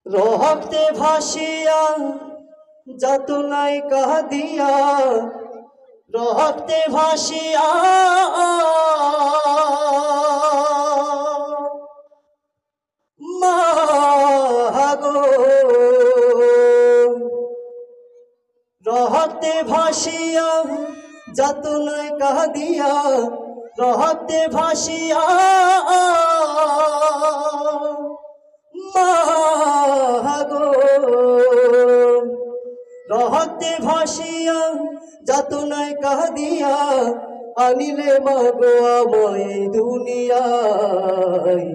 রক্তে ভাসিয়া যাতনায় কাঁদিয়া, রক্তে ভাসিয়া মাগো, রক্তে ভাসিয়া যাতনায় কাঁদিয়া, রক্তে ভাসিয়া মাগো, রক্তে ভাসিয়া যাতনায় কাঁদিয়া আনিলে মাগো আমায় দুনিয়ায়।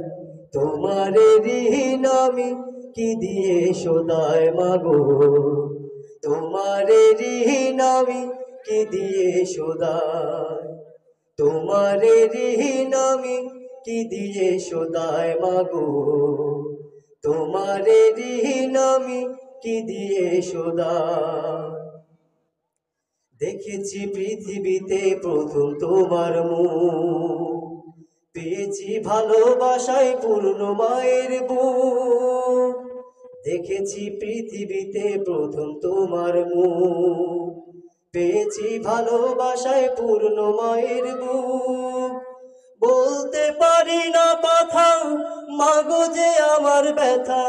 তোমারে ঋণ আমি কি দিয়ে শোধায় মাগো, তোমারে ঋণ আমি কি দিয়ে শোধায়, তোমারে ঋণ আমি কি দিয়ে শোধায় মাগো, তোমারে ঋণ আমি কি দিয়ে শোধায়। দেখেছি পৃথিবীতে প্রথম তোমার মুখ, পেয়েছি ভালোবাসায় পূর্ণ মায়ের বুক। দেখেছি পৃথিবীতে প্রথম তোমার মুখ, পেয়েছি ভালোবাসায় পূর্ণ মায়ের বুক। বলতে পারি না কথা মাগো যে আমার ব্যথা,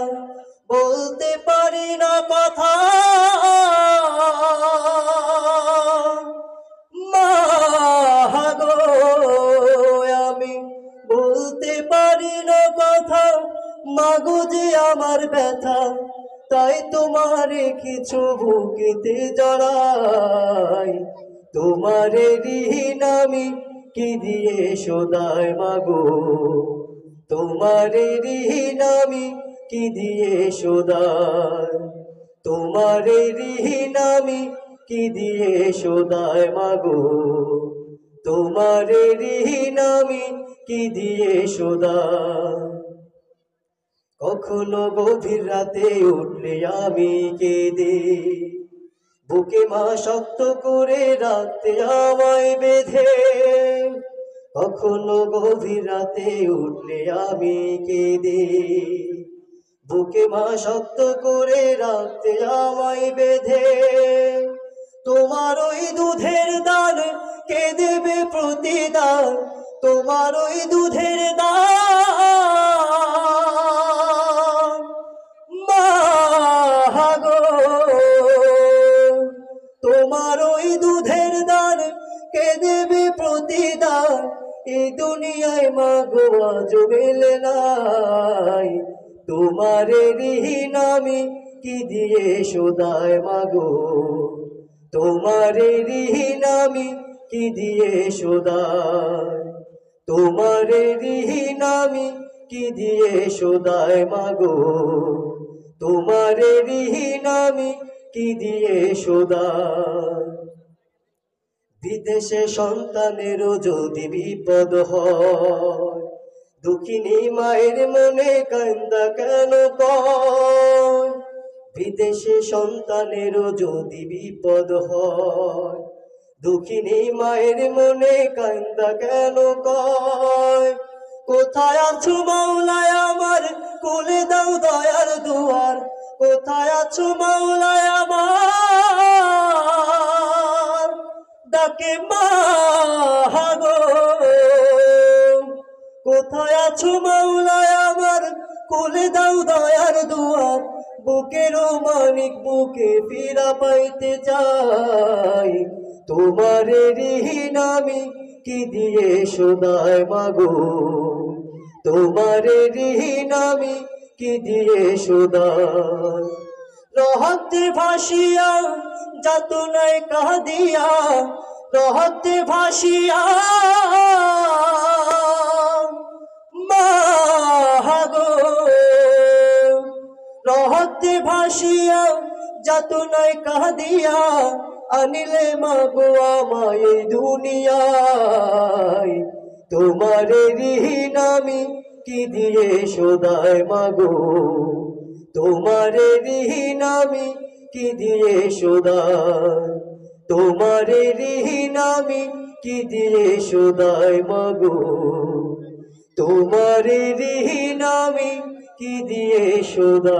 বলতে পারি না কথা মাগো, আমি বলতে পারি না কথা মাগো যে আমার ব্যথা। তাই তোমারে কিছু বুকেতে জড়াই, তোমারে ঋণ আমি কি দিয়ে শোধায় মাগো, তোমারে ঋণ আমি কি দিয়ে শোধায়, তোমারে ঋণ আমি কি দিয়ে শোধায় মাগো, তোমারে ঋণ আমি কি দিয়ে শোধায়। কখনো গভীর রাতে উঠলে আমি কেঁদে, বুকে মা শক্ত করে রাখতে আমায় বেঁধে। কখনো গভীর রাতে উঠলে আমি কেঁদে, বুকে মা শক্ত করে রাখতে আমায় বেঁধে। তোমার ওই দুধের দান কে দেবে প্রতিদান, তোমার ওই দুধের দান মাগো, তোমার ওই দুধের দান কে দেবে প্রতিদান। এই দুনিয়ায় মাগো আজ মেলে নাই, তোমারে ঋণ আমি কি দিয়ে শোধায় মাগো, তোমারে ঋণ আমি কি দিয়ে শোধায়, তোমারে ঋণ আমি কি দিয়ে শোধায় মাগো, তোমারে ঋণ আমি কি দিয়ে শোধায়। বিদেশে সন্তানেরও যদি বিপদ হয়, দুঃখিনী মায়ের মনে কান্দা কেন কয়। বিদেশে সন্তানেরও যদি বিপদ হয়, দুঃখিনী মায়ের মনে কান্দা কেন কয়। কোথায় আছো মাওলায় আমার কোলে দাও দয়ার দুয়ার, কোথায় আছো মাওলায় আমার ডাকে মাগো, কোথায় আছো মাওলায় আমার কোলে দাও দয়ার দুয়ার। বুকের মানিক বুকে ফিরা পাইতে চাই, তোমারে ঋণ আমি কি দিয়ে শোধায় মাগো, তোমারে ঋণ আমি কি দিয়ে শোধায়। রক্তে ভাসিয়া যাতনায় কাঁদিয়া, রক্তে ভাসিয়া মাগো, রক্তে ভাসিয়া যাতনায় কাঁদিয়া আনিলে মাগো আমায় দুনিয়ায়। তোমারে ঋণ আমি কি দিয়ে শোধায় মাগো, তোমারে ঋণ আমি কি দিয়ে শোধায়, তোমারে ঋণ আমি কি দিয়ে শোধায় মাগো, তোমারে ঋণ আমি কি দিয়ে শোধা